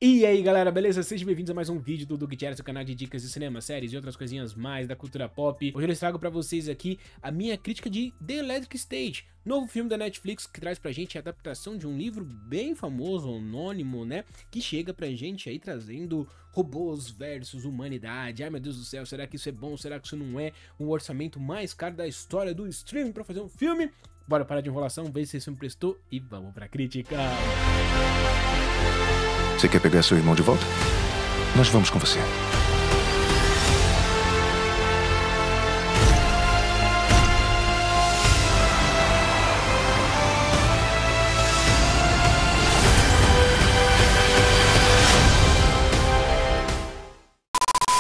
E aí galera, beleza? Sejam bem-vindos a mais um vídeo do Doug, seu canal de dicas de cinema, séries e outras coisinhas mais da cultura pop. Hoje eu trago pra vocês aqui a minha crítica de The Electric State, novo filme da Netflix que traz pra gente a adaptação de um livro bem famoso, anônimo, né? Que chega pra gente aí trazendo robôs versus humanidade. Ai meu Deus do céu, será que isso é bom? Será que isso não é um orçamento mais caro da história do streaming pra fazer um filme? Bora parar de enrolação, ver se esse filme prestou e vamos pra crítica. Você quer pegar seu irmão de volta? Nós vamos com você.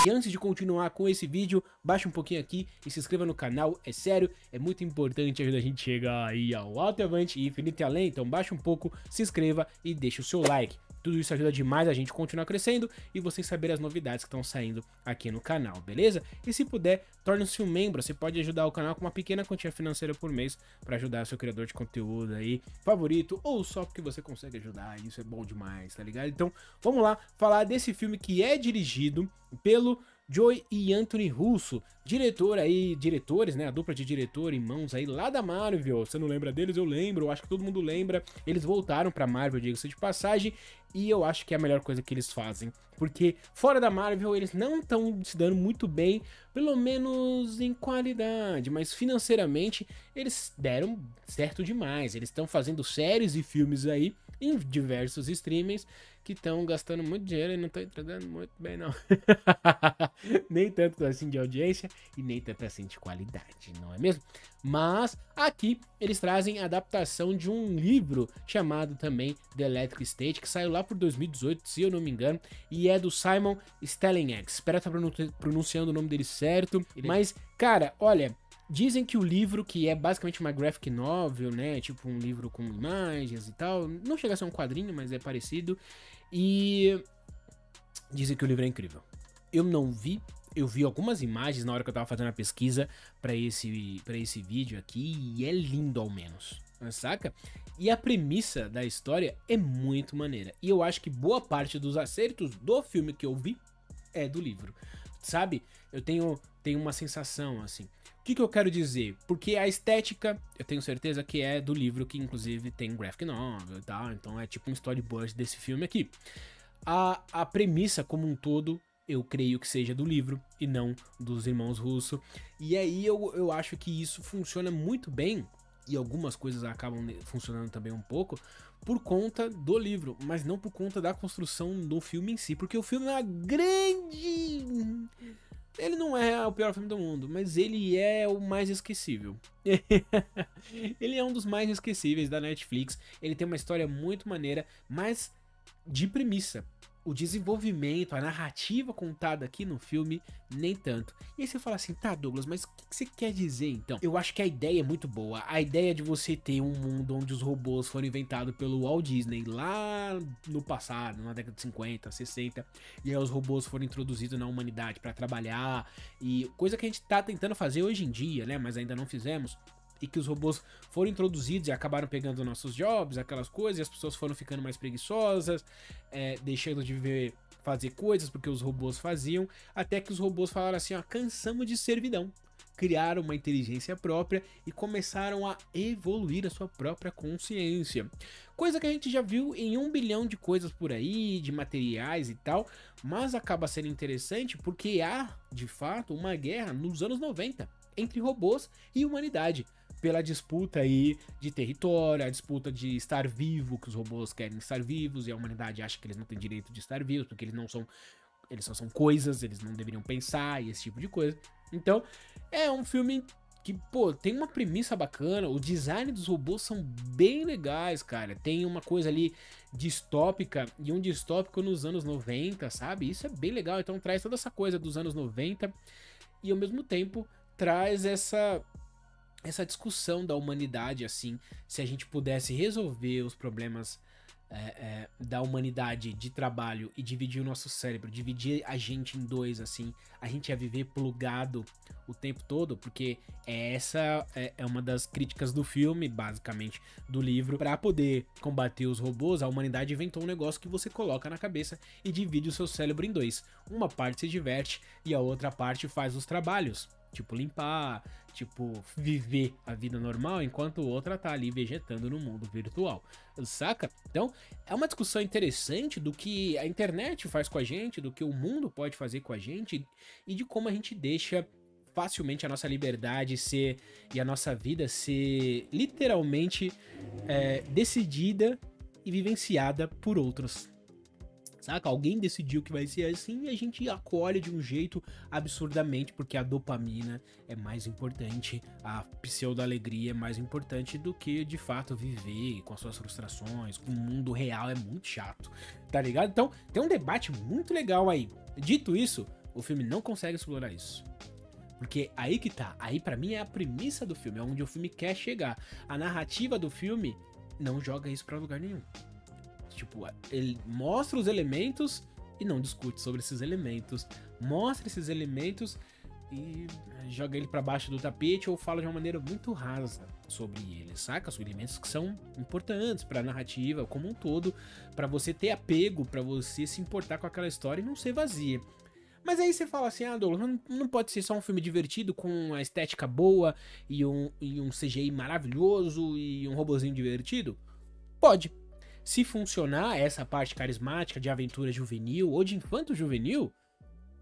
E antes de continuar com esse vídeo, baixa um pouquinho aqui e se inscreva no canal, é sério, é muito importante, ajuda a gente a chegar aí ao alto e avante e infinito e além, então baixa um pouco, se inscreva e deixa o seu like. Tudo isso ajuda demais a gente continuar crescendo e vocês saberem as novidades que estão saindo aqui no canal, beleza? E se puder, torne-se um membro, você pode ajudar o canal com uma pequena quantia financeira por mês para ajudar seu criador de conteúdo aí favorito ou só porque você consegue ajudar, isso é bom demais, tá ligado? Então vamos lá falar desse filme que é dirigido pelo Joe e Anthony Russo, diretores, né, a dupla de diretor irmãos aí lá da Marvel. Você não lembra deles? Eu lembro, eu acho que todo mundo lembra. Eles voltaram pra Marvel, diga-se de passagem, e eu acho que é a melhor coisa que eles fazem, porque fora da Marvel eles não estão se dando muito bem, pelo menos em qualidade, mas financeiramente eles deram certo demais. Eles estão fazendo séries e filmes aí em diversos streamings que estão gastando muito dinheiro e não estão entregando muito bem não. Nem tanto assim de audiência e nem tanto assim de qualidade, não é mesmo? Mas aqui eles trazem a adaptação de um livro chamado também The Electric State, que saiu lá por 2018, se eu não me engano, e é do Simon Stelleneg. Espero estar pronunciando o nome dele certo, mas cara, olha, dizem que o livro, que é basicamente uma graphic novel, né, tipo um livro com imagens e tal, não chega a ser um quadrinho, mas é parecido, e dizem que o livro é incrível. Eu não vi, eu vi algumas imagens na hora que eu tava fazendo a pesquisa pra esse vídeo aqui, e é lindo ao menos, saca? E a premissa da história é muito maneira, e eu acho que boa parte dos acertos do filme que eu vi é do livro, sabe? Eu tenho uma sensação assim. O que eu quero dizer? Porque a estética, eu tenho certeza que é do livro, que inclusive tem graphic novel e tal, então é tipo um storyboard desse filme aqui. A premissa como um todo, eu creio que seja do livro e não dos irmãos Russo. E aí eu acho que isso funciona muito bem, e algumas coisas acabam funcionando também um pouco, por conta do livro, mas não por conta da construção do filme em si, porque o filme é uma grande... Ele não é o pior filme do mundo, mas ele é o mais esquecível. Ele é um dos mais esquecíveis da Netflix. Ele tem uma história muito maneira, mas de premissa. O desenvolvimento, a narrativa contada aqui no filme, nem tanto. E aí você fala assim, tá Douglas, mas o que você quer dizer então? Eu acho que a ideia é muito boa. A ideia de você ter um mundo onde os robôs foram inventados pelo Walt Disney lá no passado, na década de 50, 60. E aí os robôs foram introduzidos na humanidade para trabalhar. E coisa que a gente tá tentando fazer hoje em dia, né? Mas ainda não fizemos. E que os robôs foram introduzidos e acabaram pegando nossos jobs, aquelas coisas, e as pessoas foram ficando mais preguiçosas, deixando de fazer coisas porque os robôs faziam, até que os robôs falaram assim, ó, cansamos de servidão. Criaram uma inteligência própria e começaram a evoluir a sua própria consciência. Coisa que a gente já viu em 1 bilhão de coisas por aí, de materiais e tal, mas acaba sendo interessante porque há, de fato, uma guerra nos anos 90 entre robôs e humanidade, pela disputa aí de território, a disputa de estar vivo, que os robôs querem estar vivos e a humanidade acha que eles não têm direito de estar vivos, porque eles só são coisas, eles não deveriam pensar e esse tipo de coisa. Então, é um filme que, pô, tem uma premissa bacana, o design dos robôs são bem legais, cara. Tem uma coisa ali distópica e um distópico nos anos 90, sabe? Isso é bem legal, então traz toda essa coisa dos anos 90 e ao mesmo tempo traz essa discussão da humanidade, assim, se a gente pudesse resolver os problemas da humanidade de trabalho e dividir o nosso cérebro, dividir a gente em dois, assim, a gente ia viver plugado o tempo todo, porque essa é uma das críticas do filme, basicamente, do livro. Para poder combater os robôs, a humanidade inventou um negócio que você coloca na cabeça e divide o seu cérebro em dois. Uma parte se diverte e a outra parte faz os trabalhos. Tipo, limpar, tipo, viver a vida normal, enquanto outra tá ali vegetando no mundo virtual, saca? Então, é uma discussão interessante do que a internet faz com a gente, do que o mundo pode fazer com a gente e de como a gente deixa facilmente a nossa liberdade ser e a nossa vida ser literalmente decidida e vivenciada por outros. Saca? Alguém decidiu que vai ser assim e a gente acolhe de um jeito absurdamente, porque a dopamina é mais importante, a pseudo-alegria é mais importante do que, de fato, viver com as suas frustrações, com o mundo real é muito chato, tá ligado? Então, tem um debate muito legal aí. Dito isso, o filme não consegue explorar isso. Porque aí que tá, aí pra mim é a premissa do filme, é onde o filme quer chegar. A narrativa do filme não joga isso pra lugar nenhum. Tipo, ele mostra os elementos e não discute sobre esses elementos. Mostra esses elementos e joga ele pra baixo do tapete ou fala de uma maneira muito rasa sobre eles, saca? São elementos que são importantes pra narrativa como um todo, pra você ter apego, pra você se importar com aquela história e não ser vazia. Mas aí você fala assim, Douglas, não pode ser só um filme divertido com uma estética boa e um CGI maravilhoso e um robozinho divertido? Pode. Se funcionar essa parte carismática de aventura juvenil ou de infanto juvenil,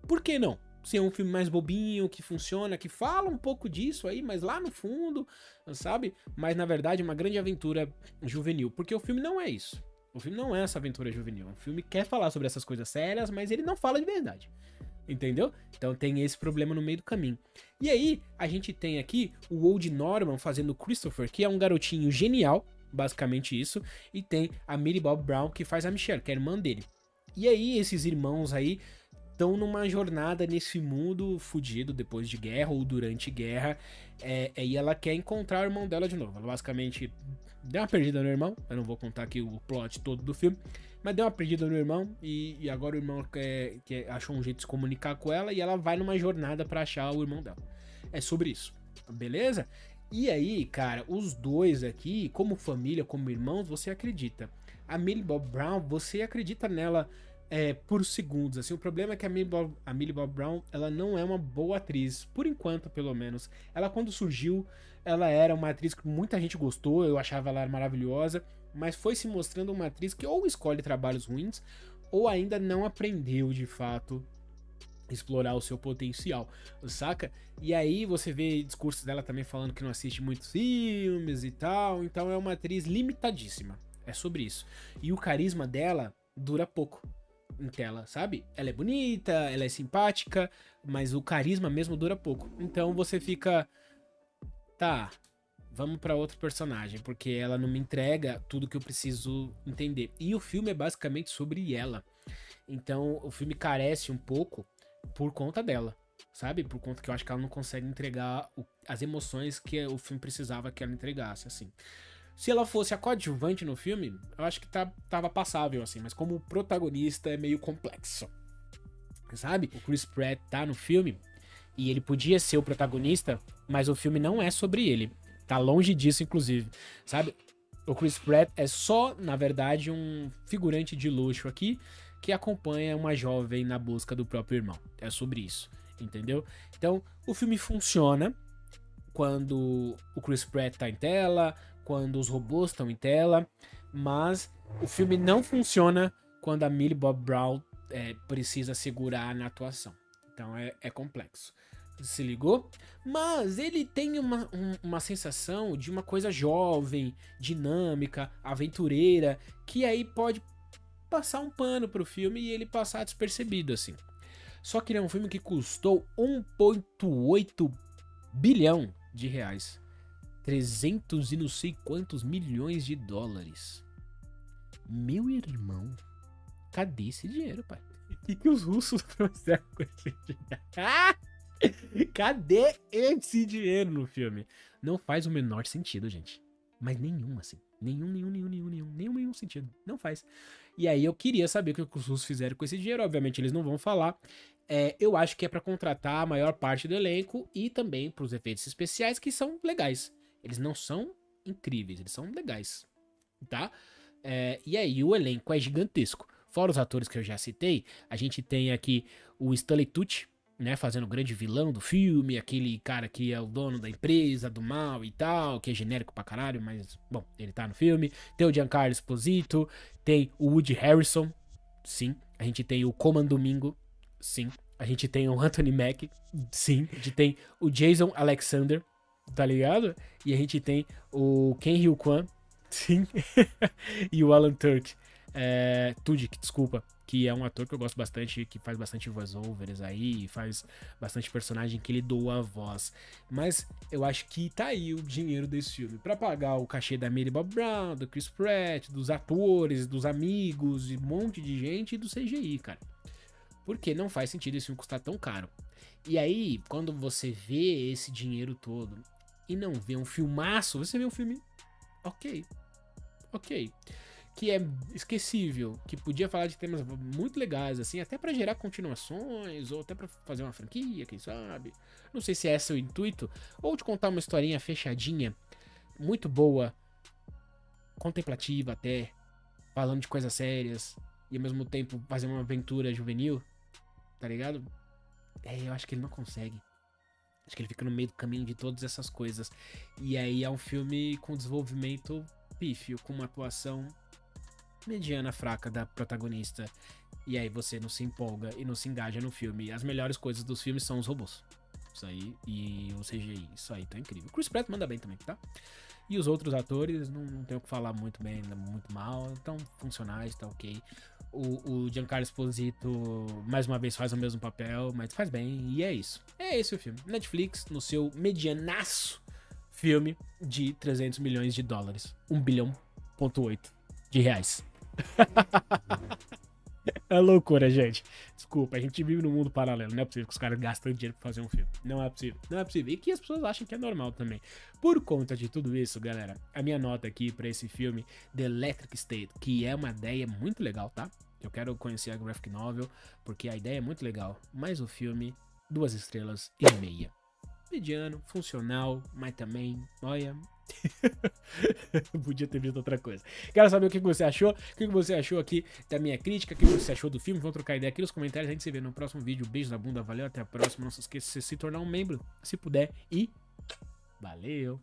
por que não? Se é um filme mais bobinho, que funciona, que fala um pouco disso aí, mas lá no fundo, sabe? Mas na verdade é uma grande aventura juvenil, porque o filme não é isso. O filme não é essa aventura juvenil. O filme quer falar sobre essas coisas sérias, mas ele não fala de verdade. Entendeu? Então tem esse problema no meio do caminho. E aí, a gente tem aqui o Old Norman fazendo o Christopher, que é um garotinho genial, basicamente isso, e tem a Millie Bob Brown que faz a Michelle, que é a irmã dele. E aí esses irmãos aí estão numa jornada nesse mundo fudido depois de guerra ou durante guerra, e ela quer encontrar o irmão dela de novo. Ela basicamente deu uma perdida no irmão, eu não vou contar aqui o plot todo do filme, mas deu uma perdida no irmão e agora o irmão achou um jeito de se comunicar com ela e ela vai numa jornada pra achar o irmão dela. É sobre isso, beleza? E aí, cara, os dois aqui, como família, como irmãos, você acredita. A Millie Bob Brown, você acredita nela por segundos, assim. O problema é que a Millie Bob Brown, ela não é uma boa atriz, por enquanto, pelo menos. Ela, quando surgiu, ela era uma atriz que muita gente gostou, eu achava ela maravilhosa, mas foi se mostrando uma atriz que ou escolhe trabalhos ruins, ou ainda não aprendeu, de fato, explorar o seu potencial, saca? E aí você vê discursos dela também falando que não assiste muitos filmes e tal, então é uma atriz limitadíssima, é sobre isso. E o carisma dela dura pouco em tela, sabe? Ela é bonita, ela é simpática, mas o carisma mesmo dura pouco. Então você fica, tá, vamos pra outro personagem, porque ela não me entrega tudo que eu preciso entender. E o filme é basicamente sobre ela. Então o filme carece um pouco por conta dela, sabe? Por conta que eu acho que ela não consegue entregar as emoções que o filme precisava que ela entregasse, assim. Se ela fosse a coadjuvante no filme, eu acho que tava passável, assim, mas como o protagonista é meio complexo, sabe? O Chris Pratt tá no filme e ele podia ser o protagonista, mas o filme não é sobre ele. Tá longe disso, inclusive, sabe? O Chris Pratt é só, na verdade, um figurante de luxo aqui, que acompanha uma jovem na busca do próprio irmão. É sobre isso, entendeu? Então, o filme funciona quando o Chris Pratt tá em tela, quando os robôs estão em tela, mas o filme não funciona quando a Millie Bob Brown precisa segurar na atuação. Então, é complexo. Se ligou? Mas ele tem uma sensação de uma coisa jovem, dinâmica, aventureira, que aí pode passar um pano pro filme e ele passar despercebido, assim. Só que ele é um filme que custou 1,8 bilhão de reais. 300 e não sei quantos milhões de dólares. Meu irmão, cadê esse dinheiro, pai? O que os russos trouxeram com esse dinheiro? Cadê esse dinheiro no filme? Não faz o menor sentido, gente. Mas nenhum, assim. Nenhum sentido. Não faz. E aí eu queria saber o que os russos fizeram com esse dinheiro. Obviamente eles não vão falar. Eu acho que é pra contratar a maior parte do elenco e também pros efeitos especiais, que são legais. Eles não são incríveis, eles são legais, tá? E aí o elenco é gigantesco. Fora os atores que eu já citei, a gente tem aqui o Stanley Tucci, né, fazendo o grande vilão do filme, aquele cara que é o dono da empresa, do mal e tal, que é genérico pra caralho, mas, bom, ele tá no filme. Tem o Giancarlo Esposito, tem o Woody Harrelson, sim. A gente tem o Colman Domingo, sim. A gente tem o Anthony Mack, sim. A gente tem o Jason Alexander, tá ligado? E a gente tem o Ken Ryu Kwan, sim. E o Alan Tudyk, desculpa, que é um ator que eu gosto bastante, que faz bastante voice-overs aí, faz bastante personagem que ele doa a voz. Mas eu acho que tá aí o dinheiro desse filme, pra pagar o cachê da Millie Bob Brown, do Chris Pratt, dos atores, dos amigos, de um monte de gente e do CGI, cara. Porque não faz sentido esse filme custar tão caro. E aí, quando você vê esse dinheiro todo e não vê um filmaço, você vê um filme ok, que é esquecível, que podia falar de temas muito legais, assim, até pra gerar continuações, ou até pra fazer uma franquia, quem sabe. Não sei se é esse o intuito, ou de contar uma historinha fechadinha, muito boa, contemplativa até, falando de coisas sérias, e ao mesmo tempo fazer uma aventura juvenil, tá ligado? Eu acho que ele não consegue. Acho que ele fica no meio do caminho de todas essas coisas. E aí é um filme com desenvolvimento pífio, com uma atuação mediana, fraca da protagonista. E aí você não se empolga e não se engaja no filme. As melhores coisas dos filmes são os robôs. Isso aí. E o CGI. Isso aí tá incrível. Chris Pratt manda bem também, tá? E os outros atores, não tenho o que falar muito bem, muito mal. Estão funcionais, tá ok. O Giancarlo Esposito, mais uma vez, faz o mesmo papel, mas faz bem. E é isso. É esse o filme. Netflix, no seu medianaço filme de 300 milhões de dólares. 1,8 bilhão de reais. É loucura, gente. Desculpa, a gente vive num mundo paralelo. Não é possível que os caras gastam dinheiro pra fazer um filme. Não é possível. Não é possível. E que as pessoas acham que é normal também. Por conta de tudo isso, galera, a minha nota aqui pra esse filme, The Electric State, que é uma ideia muito legal, tá? Eu quero conhecer a graphic novel, porque a ideia é muito legal. Mas o filme, 2,5 estrelas. Mediano, funcional, mas também, olha... Podia ter visto outra coisa. Quero saber o que você achou. O que você achou aqui da minha crítica. O que você achou do filme. Vamos trocar ideia aqui nos comentários. A gente se vê no próximo vídeo. Beijo na bunda. Valeu. Até a próxima. Não se esqueça de se tornar um membro, se puder. E valeu.